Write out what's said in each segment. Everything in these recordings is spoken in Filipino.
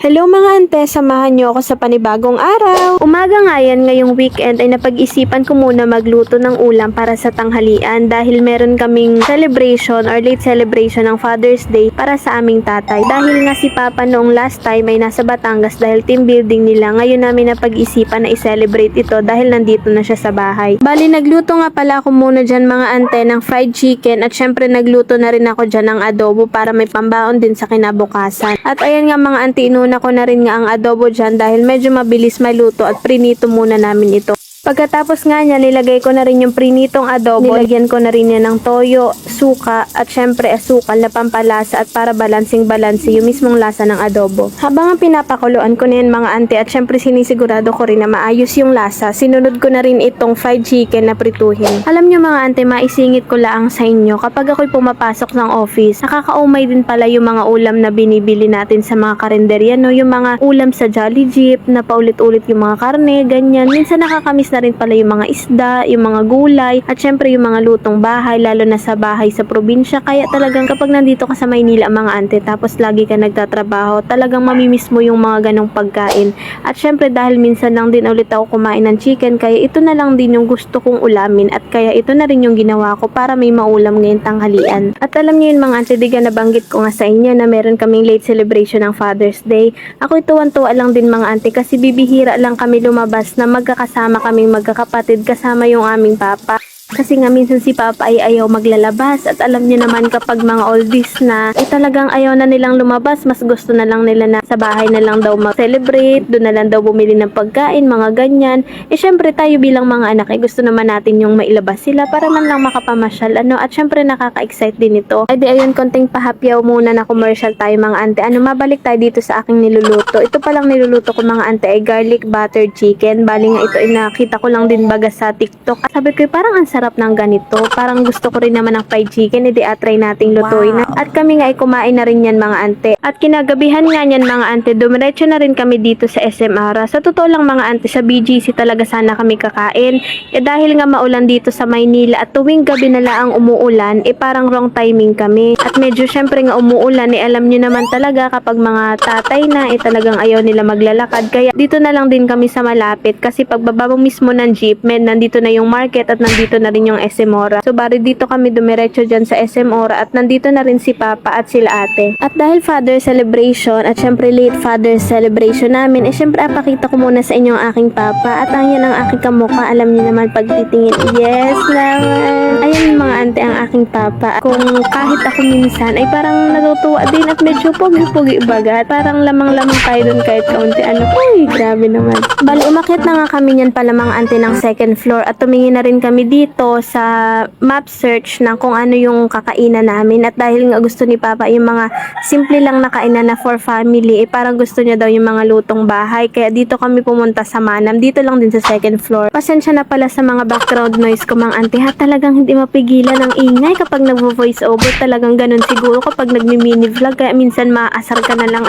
Hello mga ante, samahan niyo ako sa panibagong araw. Umaga nga yan, ngayong weekend ay napag-isipan ko muna magluto ng ulam para sa tanghalian dahil meron kaming celebration or late celebration ng Father's Day para sa aming tatay. Dahil nga si Papa noong last time ay nasa Batangas dahil team building nila, ngayon namin napag-isipan na i-celebrate ito dahil nandito na siya sa bahay. Bali, nagluto nga pala ako muna dyan mga ante ng fried chicken at syempre nagluto na rin ako dyan ng adobo para may pambaon din sa kinabukasan. At ayan nga mga ante, inuna ko na rin nga ang adobo dyan dahil medyo mabilis maluto at prinito muna namin ito. Pagkatapos nga niya, nilagay ko na rin yung prinitong adobo. Nilagyan ko na rin niya ng toyo, suka, at syempre asukal na pampalasa at para balansing-balansi yung mismong lasa ng adobo. Habang ang pinapakuluan ko na yan mga ante at syempre sinisigurado ko rin na maayos yung lasa, sinunod ko na rin itong fried chicken na prituhin. Alam nyo mga ante, maisingit ko lang sa inyo, kapag ako'y pumapasok ng office, nakakaumay din pala yung mga ulam na binibili natin sa mga karinderya, no? Yung mga ulam sa Jolly Jeep, na paulit-ulit yung mga karne, ganyan. Minsan nakakamiss na rin pala yung mga isda, yung mga gulay, at syempre yung mga lutong bahay, lalo na sa bahay sa probinsya. Kaya talagang kapag nandito ka sa Maynila mga ante, tapos lagi ka nagtatrabaho, talagang mamimiss mo yung mga ganong pagkain. At syempre dahil minsan lang din ulit ako kumain ng chicken, kaya ito na lang din yung gusto kong ulamin at kaya ito na rin yung ginawa ko para may maulam ngayong tanghalian. At alam niyo yun mga ante, diga nabanggit ko nga sa inyo na meron kaming late celebration ng Father's Day. Ako tuwan-tuwa lang din mga ante kasi bibihira lang kami lumabas na magkakasama kaming magkakapatid kasama yung aming papa. Kasi nga minsan si Papa ay ayaw maglalabas at alam niyo naman kapag mga oldies na talagang ayaw na nilang lumabas, mas gusto na lang nila na sa bahay na lang daw mag-celebrate, doon na lang daw bumili ng pagkain, mga ganyan. Syempre tayo bilang mga anak gusto naman natin yung mailabas sila para man lang makapamasyal at syempre nakaka-excite din ito. Ay di ayun, konting pahapyaw muna na commercial tayo mga ante. Mabalik tayo dito sa aking niluluto. Ito palang niluluto ko mga ante ay garlic buttered chicken. Bali nga ito ay nakita ko lang din baga sa TikTok. Sabi ko parang ang sarap ng ganito. Parang gusto ko rin naman ng fried chicken, try nating lutuin. Wow. At kami nga ay kumain na rin yan mga ante. At kinagabihan nga yan mga ante, dumiretso na rin kami dito sa SM Ara. Sa totoo lang mga ante, sa BGC talaga sana kami kakain. Dahil nga maulan dito sa Maynila at tuwing gabi na lang umuulan, parang wrong timing kami. At medyo syempre nga umuulan, alam nyo naman talaga kapag mga tatay na, talagang ayaw nila maglalakad. Kaya dito na lang din kami sa malapit kasi pagbaba mo mismo ng jeep, nandito na yung market at nandito na rin yung SM Ora. So bari dito kami dumiretso dyan sa SM Ora at nandito na rin si Papa at sila ate. At dahil father celebration at syempre late father celebration namin, syempre apakita ko muna sa inyo ang aking Papa at ang yan ang aking kamukha. Alam niyo naman pag titingin, yes naman. Ayan mga ante ang aking Papa. Kung kahit ako minsan ay parang natutuwa din at medyo pogi-pogi baga. Parang lamang-lamang tayo dun kahit kaunti. Uy, grabe naman. Bali umakyat na nga kami yan pala mga ante ng second floor at tumingin na rin kami dito sa map search ng kung ano yung kakainan namin. At dahil nga gusto ni Papa yung mga simple lang na kainan na for family, parang gusto niya daw yung mga lutong bahay. Kaya dito kami pumunta sa Manam. Dito lang din sa second floor. Pasensya na pala sa mga background noise ko mga ante. Talagang hindi mapigilan ang ingay kapag nagvo-voice over. Talagang ganun siguro kapag nagmi-mini vlog. Kaya minsan maaasar ka na lang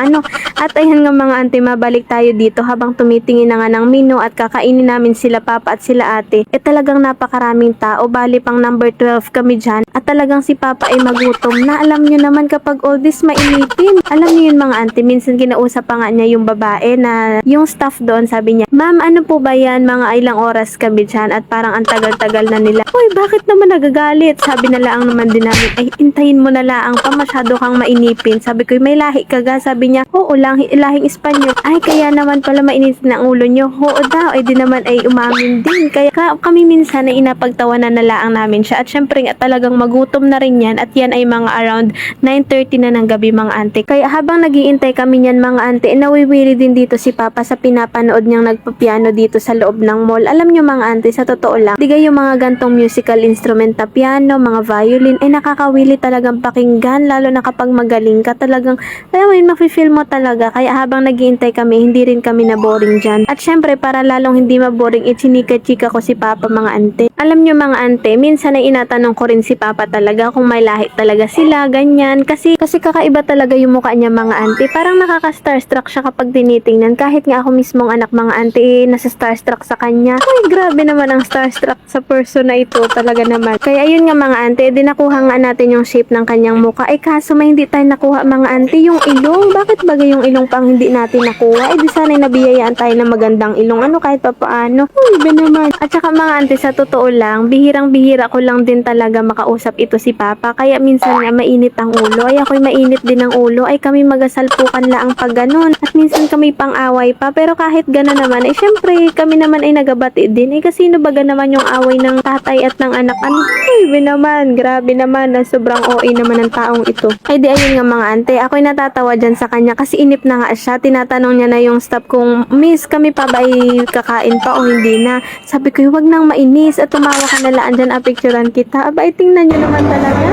At ayan nga mga ante, mabalik tayo dito habang tumitingin na nga ng menu at kakainin namin sila Papa at sila ate. Talagang napakaraming tao. Bali pang number 12 kami dyan. At talagang si Papa ay magutom na. Alam nyo naman kapag oldies mainitin. Alam nyo yun mga ante, minsan kinausap pa nga niya yung babae na yung staff doon. Sabi niya, ma'am ano po ba yan? Mga ilang oras kami dyan. At parang ang tagal-tagal na nila. Uy, bakit naman nagagalit? Sabi na lang naman din namin, ay intayin mo na lang pa masyado kang mainipin. Sabi ko, may lahi ka ga? Sabi niya, oo, lahing Espanyol. Ay, kaya naman pala mainit na ulo nyo. Oo daw, ay di naman ay umamin din. Kaya kami minsan ay inapagtawanan na laang namin siya. At syempre nga talagang magutom na rin yan. At yan ay mga around 9:30 na ng gabi mga ante. Kaya habang nagiintay kami yan mga ante, nawiwili din dito si Papa sa pinapanood niyang nagpapiano dito sa loob ng mall. Alam nyo mga ante, sa totoo lang, digay yung mga gantong musical instrument na piano, mga violin, ay nakakawili talagang pakinggan. Lalo na kapag magaling ka talagang, alam mo yun, mafe-feel mo talaga. Kaya habang nagiintay kami, hindi rin kami na boring dyan. At syempre, para lalong hindi maboring, chinika-chika ko si Papa mga ante. Alam nyo nyo mga ante, minsan ay inatanong ko rin si Papa talaga kung may lahi talaga sila, ganyan. Kasi kakaiba talaga yung mukha niya mga ante. Parang nakaka-starstruck siya kapag tinitingnan. Kahit nga ako mismong anak mga ante, nasa starstruck sa kanya. Ay, grabe naman ang starstruck sa person na ito talaga naman. Kaya ayun nga mga ante, nakuha nga natin yung shape ng kanyang mukha. Ay kaso may hindi tayo nakuha mga ante, yung ilong. Bakit bagay yung ilong pang hindi natin nakuha? Eh di sana'y nabiyayaan tayo ng magandang ilong. Ano kahit pa paano. Uy, ba naman. At saka mga ante, sa totoo lang, bihirang-bihira ko lang din talaga makausap ito si Papa. Kaya minsan nga mainit ang ulo. Ay ako'y mainit din ang ulo. Ay kami magasalpukan lang pag ganun. At minsan kami pang-away pa. Pero kahit gano'n naman, eh syempre kami naman ay nagabati din. Eh kasi sino baga naman yung away ng tatay at ng anak? Ano? Uy, ba naman. Grabe naman. Na sobrang OA naman ng taong ito. Ay di ayun nga mga ante. Ako'y natatawa dyan sa kanya kasi inip na nga siya. Tinatanong niya na yung staff kung, Miss, kami pa ba ay kakain pa o hindi na? Sabi ko, wag nang mainis at tumawa ka na laan dyan, apicturan kita. Aba, tingnan nyo naman talaga.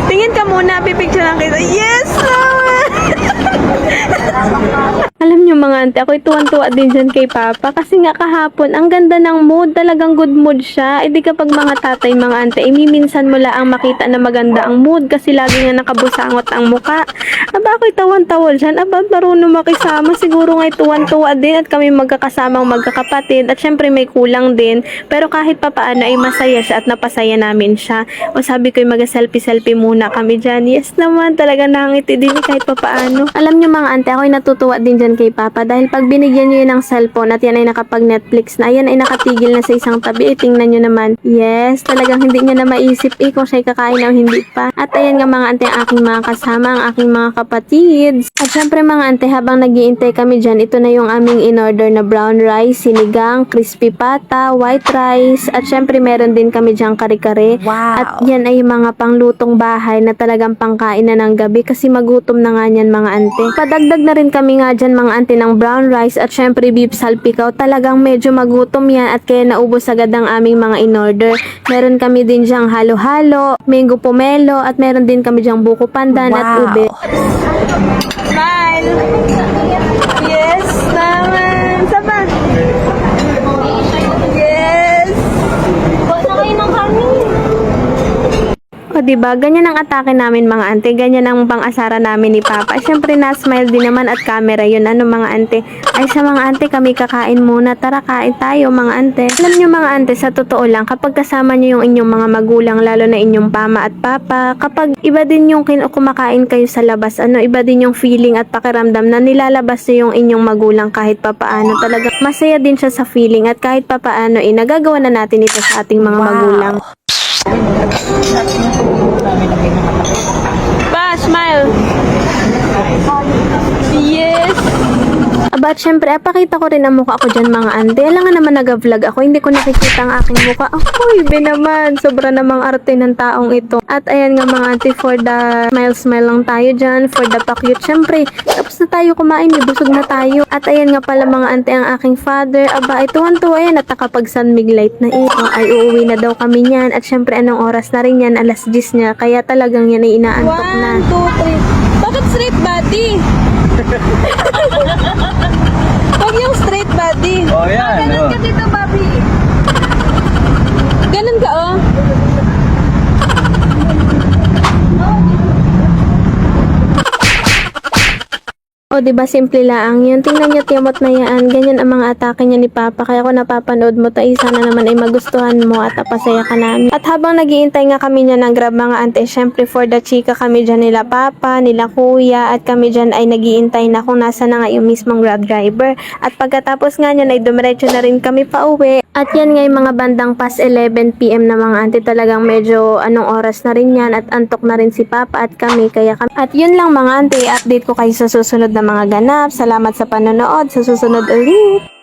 Tingin ka muna, pipicturan kita. Yes! Alam nyo mga ante, ako'y tuwan-tuwa din dyan kay Papa kasi nga kahapon, ang ganda ng mood, talagang good mood siya. E di kapag mga tatay mga ante, imiminsan mo lang makita na maganda ang mood kasi lagi nga nakabusangot ang muka. Aba, ako'y tawan-tawa dyan. Aba, marunong makisama. Siguro nga'y tuwan-tuwa din at kami magkakasamang magkakapatid at syempre may kulang din. Pero kahit papaano ay masaya siya at napasaya namin siya. O sabi ko'y mag-selfie-selfie muna kami dyan. Yes naman, talaga nangiti din kahit papaano. Alam nyo mga ante, ako'y natutuwa din dyan kay Papa dahil pag binigyan nyo yun ng cellphone at yan ay nakapag-Netflix na, ayan ay nakatigil na sa isang tabi, tingnan nyo naman. Yes, talagang hindi niya na maisip kung siya'y kakain o hindi pa. At ayan nga mga ante, ang aking mga kasama, ang aking mga kapatid. At syempre mga ante, habang nag-iintay kami dyan, ito na yung aming in-order na brown rice, sinigang, crispy pata, white rice, at syempre meron din kami dyan kare-kare. Wow. At yan ay mga panglutong bahay na talagang pangkain na ng gabi kasi magutom na nga yan mga ante. Padagdag na rin kami nga dyan mga ante ng brown rice at syempre beef salpikaw. Talagang medyo magutom yan at kaya naubos agad ang aming mga in-order. Meron kami din dyang halo-halo, mango pomelo at meron din kami dyang buko pandan at ube. Smile! Yes naman! Saba! Yes! Bota kayo ng kami! O diba, ganyan ang atake namin mga ante, ganyan ang pang-asara namin ni Papa. Siyempre na-smile din naman at camera yun, ano mga ante. Ay sa mga ante, kami kakain muna, tara kain tayo mga ante. Alam nyo mga ante, sa totoo lang, kapag kasama nyo yung inyong mga magulang, lalo na inyong mama at papa, kapag iba din yung kumakain kayo sa labas, ano, iba din yung feeling at pakiramdam na nilalabas nyo yung inyong magulang kahit papaano. Talaga masaya din siya sa feeling at kahit papaano, nagagawa na natin ito sa ating mga magulang. Pa, smile. Yes. Aba, syempre, apakita ko rin ang mukha ko dyan mga ante. Alam nga naman nag-vlog ako, hindi ko nakikita ang aking mukha. Uy, be naman. Sobra namang arte ng taong ito. At ayan nga mga ante, for the smile lang tayo dyan, for the pa-cute. Syempre, tapos na tayo kumain, busog na tayo. At ayan nga pala mga ante, ang aking father. Aba, ay tuwan-tuwa yan at nakapag-sun light na ito. Ay uuwi na daw kami niyan. At syempre, anong oras na rin yan? Alas 10 niya. Kaya talagang yan ay inaantok na. 1, 2, 3. Bakit straight body? Huwag yung straight body. Oh, yan. Ganun ka dito, Bobby. Ganun ka, oh. O, diba, simple lang yan. Tingnan niya, tiyamot na yan. Ganyan ang mga atake niya ni Papa. Kaya kung napapanood mo tayo, sana naman ay magustuhan mo at napasaya ka namin. At habang nagiintay nga kami niya ng Grab mga ante, syempre for the chika kami dyan nila Papa, nila Kuya, at kami dyan ay nagiintay na kung nasa na nga yung mismong Grab driver. At pagkatapos nga niyan ay dumiretso na rin kami pa uwi. At yan nga yung mga bandang past 11 PM na mga ante, talagang medyo anong oras na rin yan at antok na rin si Papa at kami. At yun lang mga ante, update ko kayo sa susunod na mga ganap. Salamat sa panonood. Sa susunod ulit.